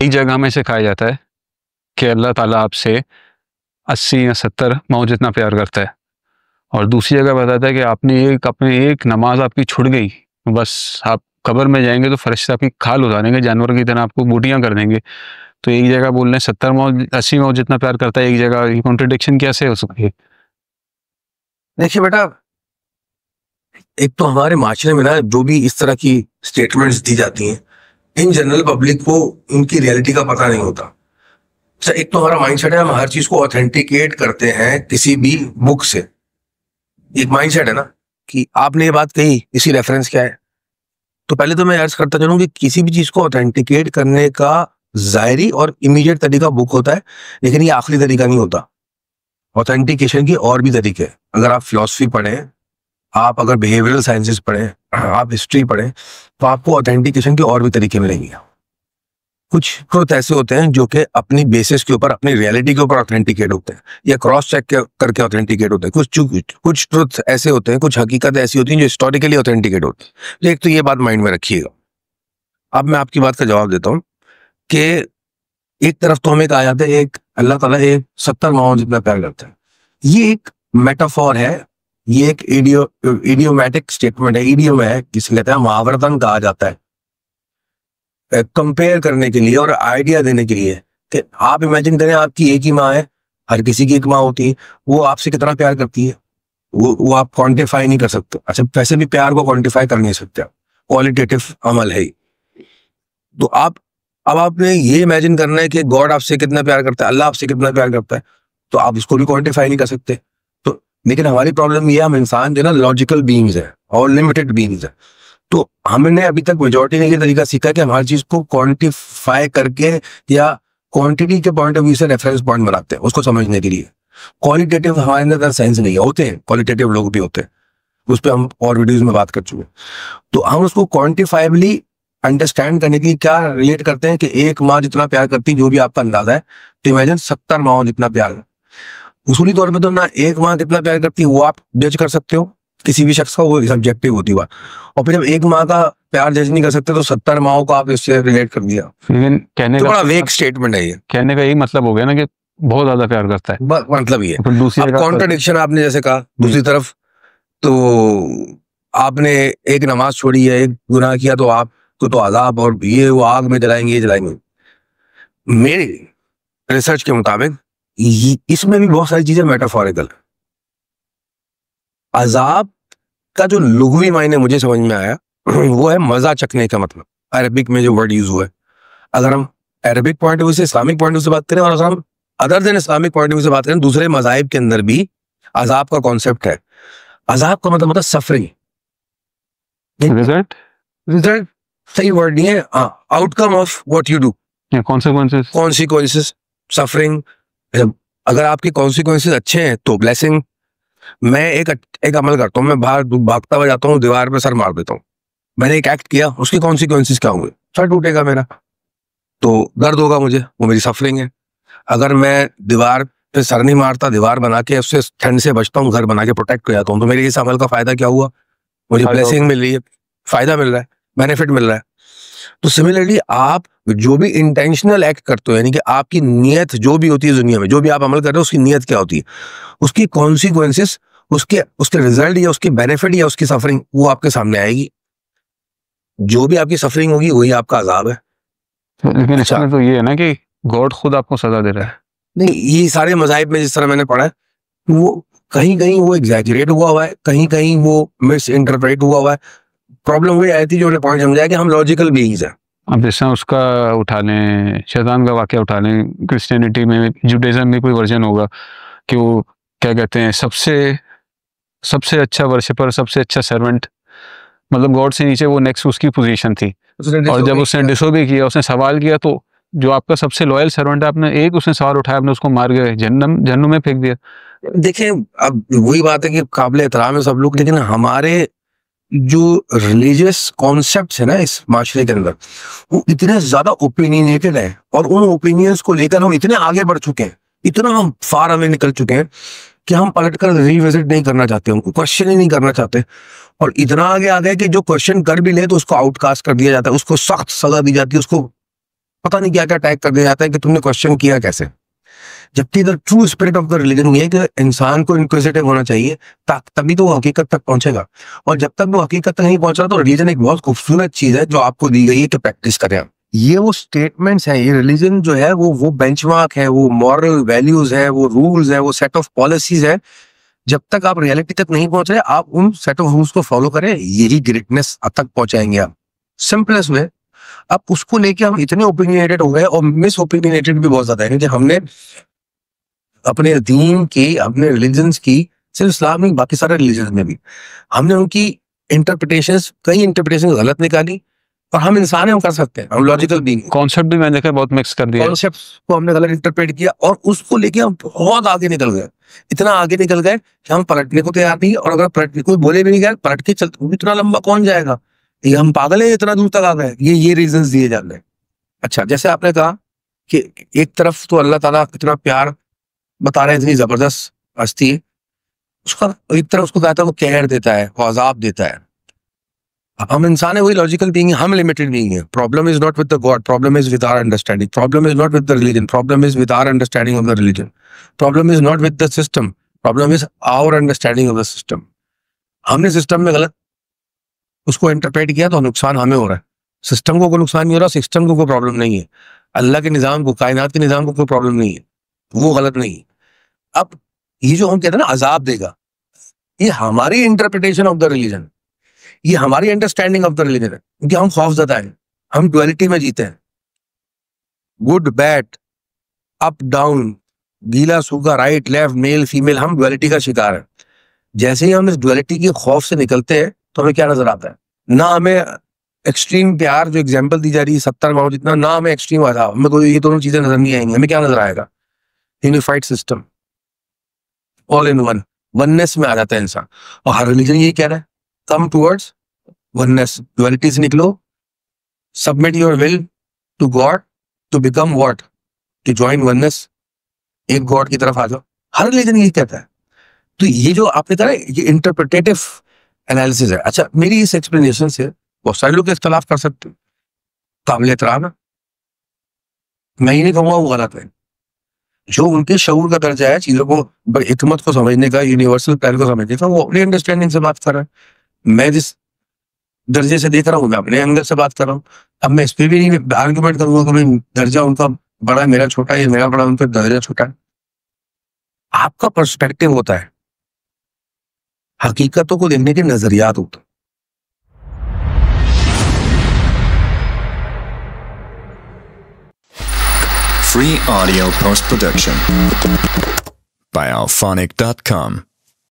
एक जगह में सिखाया जाता है कि अल्लाह ताला आपसे 80 या 70 माओ जितना प्यार करता है, और दूसरी जगह बताता है कि अपने एक नमाज आपकी छूट गई, बस आप कब्र में जाएंगे तो फरिश्ते आपकी खाल उतार देंगे, जानवर की तरह आपको बूटियां कर देंगे। तो एक जगह बोल रहे हैं 70 माओ 80 माओ जितना प्यार करता है, एक जगह, ये कॉन्ट्रडिक्शन कैसे हो सकती है? देखिए बेटा, एक तो हमारे माशरे में ना जो भी इस तरह की स्टेटमेंट्स दी जाती हैं, इन जनरल पब्लिक को इनकी रियलिटी का पता नहीं होता। अच्छा, एक तो हमारा माइंडसेट है, हम हर चीज को ऑथेंटिकेट करते हैं किसी भी बुक से। एक माइंडसेट है ना कि आपने ये बात कही, इसी रेफरेंस क्या है। तो पहले तो मैं अर्ज करता चलूं कि किसी भी चीज को ऑथेंटिकेट करने का जाहिरी और इमीडिएट तरीका बुक होता है, लेकिन ये आखिरी तरीका नहीं होता। ऑथेंटिकेशन के और भी तरीके हैं। अगर आप फिलॉसफी पढ़ें, आप अगर बिहेवियरल साइंसेस पढ़ें, आप हिस्ट्री पढ़ें, तो आपको ऑथेंटिकेशन के और भी तरीके मिलेंगे। कुछ ट्रुथ ऐसे होते हैं जो कि अपनी बेसिस के ऊपर, अपनी रियलिटी के ऊपर ऑथेंटिकेट होते हैं या क्रॉस चेक करके ऑथेंटिकेट होते हैं। कुछ ट्रुथ ऐसे होते हैं, कुछ हकीकत ऐसी होती हैं जो हिस्टोरिकली ऑथेंटिकेट होती है। एक तो ये बात माइंड में रखिएगा। अब मैं आपकी बात का जवाब देता हूँ कि एक तरफ तो हमें कहा जाता है एक अल्लाह ताला एक 70 माओ जितना प्यार करता है। ये एक मेटाफोर है, ये एक इडियोमैटिक स्टेटमेंट है। इडियम है, किसे कहते हैं, मुहावरतन कहा जाता है, कंपेयर करने के लिए और आइडिया देने के लिए कि आप इमेजिन करें आपकी एक ही माँ है, हर किसी की एक माँ होती है, वो आपसे कितना प्यार करती है, वो आप क्वांटिफाई नहीं कर सकते। अच्छा, वैसे भी प्यार को क्वांटिफाई कर नहीं सकते, क्वालिटेटिव अमल है। तो अब आपने ये इमेजिन करना है कि गॉड आपसे कितना प्यार करता है, अल्लाह आपसे कितना प्यार करता है, तो आप इसको भी क्वांटिफाई नहीं कर सकते। तो लेकिन हमारी प्रॉब्लम ये है, हम इंसान जो है ना लॉजिकल बीइंग्स है और लिमिटेड बीइंग्स है। तो हमने अभी तक मेजॉरिटी ने ये तरीका सीखा कि हम हर चीज को क्वांटिफाई करके या क्वांटिटी के पॉइंट ऑफ व्यू से रेफरेंस पॉइंट बनाते हैं उसको समझने के लिए। क्वालिटेटिव हमारे अंदर सेंस नहीं है, होते हैं क्वालिटेटिव लोग भी होते हैं, उस पर हम और वीडियोज में बात कर चुके हैं। तो हम उसको क्वांटिफाइबली अंडरस्टैंड करने के लिए क्या रिलेट करते हैं कि एक माँ जितना प्यार करती है, जो भी आपका अंदाजा है, तो इमेजिन 70 माँ जितना प्यार है। उसूली तौर पे तो ना एक माँ कितना प्यार करती है वो आप जज कर सकते हो किसी भी शख्स का, वो सब्जेक्टिव होती है। और फिर जब एक माँ का प्यार जज नहीं कर सकते तो 70 माओं को आप इससे रिलेट कर दिया। कहने तो का बड़ा वेग स्टेटमेंट है ये। कहने का यही मतलब हो गया ना कि बहुत ज्यादा प्यार करता है, मतलब ये दूसरी कॉन्ट्रडिक्शन आपने जैसे कहा। दूसरी तरफ तो आपने एक नमाज छोड़ी है, एक गुनाह किया, तो आपको तो अजाब और ये वो आग में जलाएंगे, ये जलाएंगे। मेरे रिसर्च के मुताबिक इसमें भी बहुत सारी चीजें मेटाफोरिकल। अजाब का जो लुग़वी मायने मुझे समझ में आया वो है मजा चखने का मतलब। अरबिक में जो वर्ड यूज हुआ है, अगर हम अरबिक पॉइंट ऑफ व्यू से, इस्लामिक पॉइंट ऑफ व्यू से बात करें, और अगर हम other than Islamic point of view से बात करें, दूसरे मज़ाहिब के अंदर भी अजाब का कॉन्सेप्ट है। अजाब का मतलब सफरिंग, रिजल्ट सही वर्ड नहीं है, outcome of what you do, consequences, suffering. अगर आपके कॉन्सिक्वेंसेस अच्छे हैं तो ब्लेसिंग। मैं एक अमल करता हूँ, मैं बाहर भागता हुआ जाता हूँ, दीवार पे सर मार देता हूँ, मैंने एक एक्ट किया, उसके कॉन्सिक्वेंसेस क्या होंगे? सर टूटेगा मेरा, तो दर्द होगा मुझे, वो मेरी सफरिंग है। अगर मैं दीवार पे सर नहीं मारता, दीवार बना के उससे ठंड से बचता हूँ, घर बना के प्रोटेक्ट हो जाता हूँ, तो मेरे इस अमल का फायदा क्या हुआ? मुझे ब्लेसिंग मिल रही है, फायदा मिल रहा है, बेनिफिट मिल रहा है। तो सिमिलरली आप जो भी इंटेंशनल एक्ट करते हो, यानी कि आपकी नीयत जो भी होती है दुनिया में, जो भी आप अमल कर रहे हो, उसकी नीयत क्या होती है, उसकी कॉन्सिक्वेंसेस, उसके रिजल्ट या उसकी बेनिफिट या उसकी सफरिंग, वो आपके सामने आएगी। जो भी आपकी सफरिंग होगी वही आपका अजाब है। लेकिन इसमें तो ये है ना कि गॉड खुद आपको सजा दे रहा है। नहीं, ये सारे मज़ाहिब में जिस तरह मैंने पढ़ा है, वो कहीं कहीं वो एग्जैजरेट हुआ है, कहीं कहीं वो मिस इंटरप्रेट हुआ है। प्रॉब्लम वही आई थी, जो पॉइंट समझाया कि हम लॉजिकल बीइंग्स हैं। अब जैसे उसका उठा लें, शैतान का वाकया उठा लें, क्रिश्चियनिटी में, जुडाइज्म में कोई वर्जन होगा कि वो क्या कहते हैं, सबसे अच्छा वर्शिपर, सबसे अच्छा सर्वेंट, मतलब गॉड से नीचे वो नेक्स्ट उसकी पोजीशन थी। और जब उसने डिसोबे किया, उसने सवाल किया, तो जो आपका सबसे लॉयल सर्वेंट है, आपने उसने सवाल उठाया, आपने उसको मार गए, जहन्नुम में फेंक दिया। देखें, अब वही बात है कि काबिल एहतराम है सब लोग, लेकिन हमारे जो रिलीजियस कॉन्सेप्ट्स है ना इस माशरे के अंदर, वो इतने ज्यादा ओपिनियनेटेड है, और उन ओपिनियंस को लेकर हम इतने आगे बढ़ चुके हैं, इतना हम फार अवे निकल चुके हैं कि हम पलटकर रिविजिट नहीं करना चाहते, उनको क्वेश्चन ही नहीं करना चाहते। और इतना आगे आ गए कि जो क्वेश्चन कर भी ले तो उसको आउटकास्ट कर दिया जाता है, उसको सख्त सजा दी जाती है, उसको पता नहीं क्या क्या टैग कर दिया जाता है कि तुमने क्वेश्चन किया कैसे, जबकि the true spirit of the religion ये है कि इंसान को इंक्विजिटिव होना चाहिए, तभी तो वो हकीकत तक पहुंचेगा। और जब तक वो हकीकत तक नहीं पहुंच रहा तो रिलीजन एक बहुत खूबसूरत चीज है जो आपको दी गई है कि प्रैक्टिस करें। ये वो स्टेटमेंट्स हैं, ये रिलीजन जो है वो बेंचमार्क है, वो मॉरल वैल्यूज है, वो रूल्स है, वो सेट ऑफ पॉलिसीज है। जब तक आप रियलिटी तक नहीं पहुंच रहे, आप उन सेट ऑफ रूल्स को फॉलो करें, यही ग्रेटनेस तक पहुंचाएंगे आप। Simplest way. अब उसको लेके हम इतने ओपिनियनेटेड हो गए, और मिस ओपिनियनेटेड भी बहुत ज्यादा है, कि हमने अपने दीन की, अपने रिलीजन्स की, सिर्फ इस्लाम नहीं बाकी सारे रिलीजन में भी हमने उनकी इंटरप्रिटेशंस, कई इंटरप्रिटेशन गलत निकाली। और हम इंसान हैं, हम कर सकते हैं, हम लॉजिकल बीइंग। कॉन्सेप्ट भी मैंने देखा बहुत मिक्स कर दिया, कॉन्सेप्ट्स को हमने गलत इंटरप्रेट किया, और उसको लेके हम बहुत आगे निकल गए। इतना आगे निकल गए कि हम पलटने को तैयार नहीं, और अगर पलटने कोई बोले भी नहीं गया, पलट के चलते, इतना लंबा कौन जाएगा, ये हम पागल है, इतना दूर तक आ गए। ये रीजंस दिए जाते हैं। अच्छा, जैसे आपने कहा कि एक तरफ तो अल्लाह ताला इतना प्यार बता रहे हैं, इतनी जबरदस्त हस्ती है, उसका एक तरफ उसको कहता है वो कहर देता है, वो अजाब देता है। हम इंसान है, वही लॉजिकल बीइंग है, हम लिमिटेड बीइंग है। Problem is not with the god, problem is with our understanding. Problem is not with the religion, problem is with our understanding of the religion. Problem is not with the system, problem is our understanding of the system. हमने system में गलत उसको interpret किया तो नुकसान हमें हो रहा है। सिस्टम को कोई नुकसान नहीं हो रहा, सिस्टम को कोई प्रॉब्लम नहीं है, अल्लाह के निजाम को, कायनात के निजाम को कोई प्रॉब्लम नहीं है, वो गलत नहीं है। अब ये जो हम कहते हैं ना अजाब देगा, ये हमारी इंटरप्रिटेशन ऑफ द रिलीजन, ये हमारी अंडरस्टैंडिंग ऑफ द रिलीजन है, क्योंकि हम खौफजदा हैं, हम ड्युअलिटी में जीते हैं, गुड बैड, अप डाउन, गीला सूखा, राइट लेफ्ट, मेल फीमेल, हम ड्युअलिटी का शिकार है। जैसे ही हम इस ड्युअलिटी के खौफ से निकलते हैं तो हमें क्या नजर आता है? ना हमें एक्सट्रीम प्यार जो एग्जाम्पल दी जा रही है 70 गाँव जितना, ना हमें एक्सट्रीम अजाब, हमें तो ये दोनों चीजें नजर नहीं आएंगी। हमें क्या नजर आएगा? Unified system, all in one, oneness में आ जाता है इंसान। और हर रिलीजन यही कह रहा है, कम टुवर्ड्स वननेस, ड्युअलिटी से निकलो, submit your will to God to become what, to join oneness, एक गॉड की तरफ आ जाओ। हर रिलीजन यही कहता है। तो ये जो आपने कहा ये इंटरप्रिटेटिव एनालिसिस है। अच्छा, मेरी इस एक्सप्लेनेशन से बहुत सारे लोग इख्तलाफ कर सकते हैं, काबिल एहतराम है, मैं ये नहीं कहूँगा वो गलत है। जो उनके शऊर का दर्जा है चीजों को, हिकमत को समझने का, यूनिवर्सल प्लान को समझने का, वो अपनी अंडरस्टैंडिंग से बात कर रहा है। मैं जिस दर्जे से देख रहा हूँ, मैं अपने एंगल से बात कर रहा हूँ। अब मैं इस पर भी नहीं आर्ग्यूमेंट करूंगा कि भाई दर्जा उनका बड़ा है, मेरा छोटा है, मेरा बड़ा, उनका दर्जा छोटा है। आपका पर्सपेक्टिव होता है, हकीकतों को देखने के नजरियात होते हैं। Free audio post-production by alphonic.com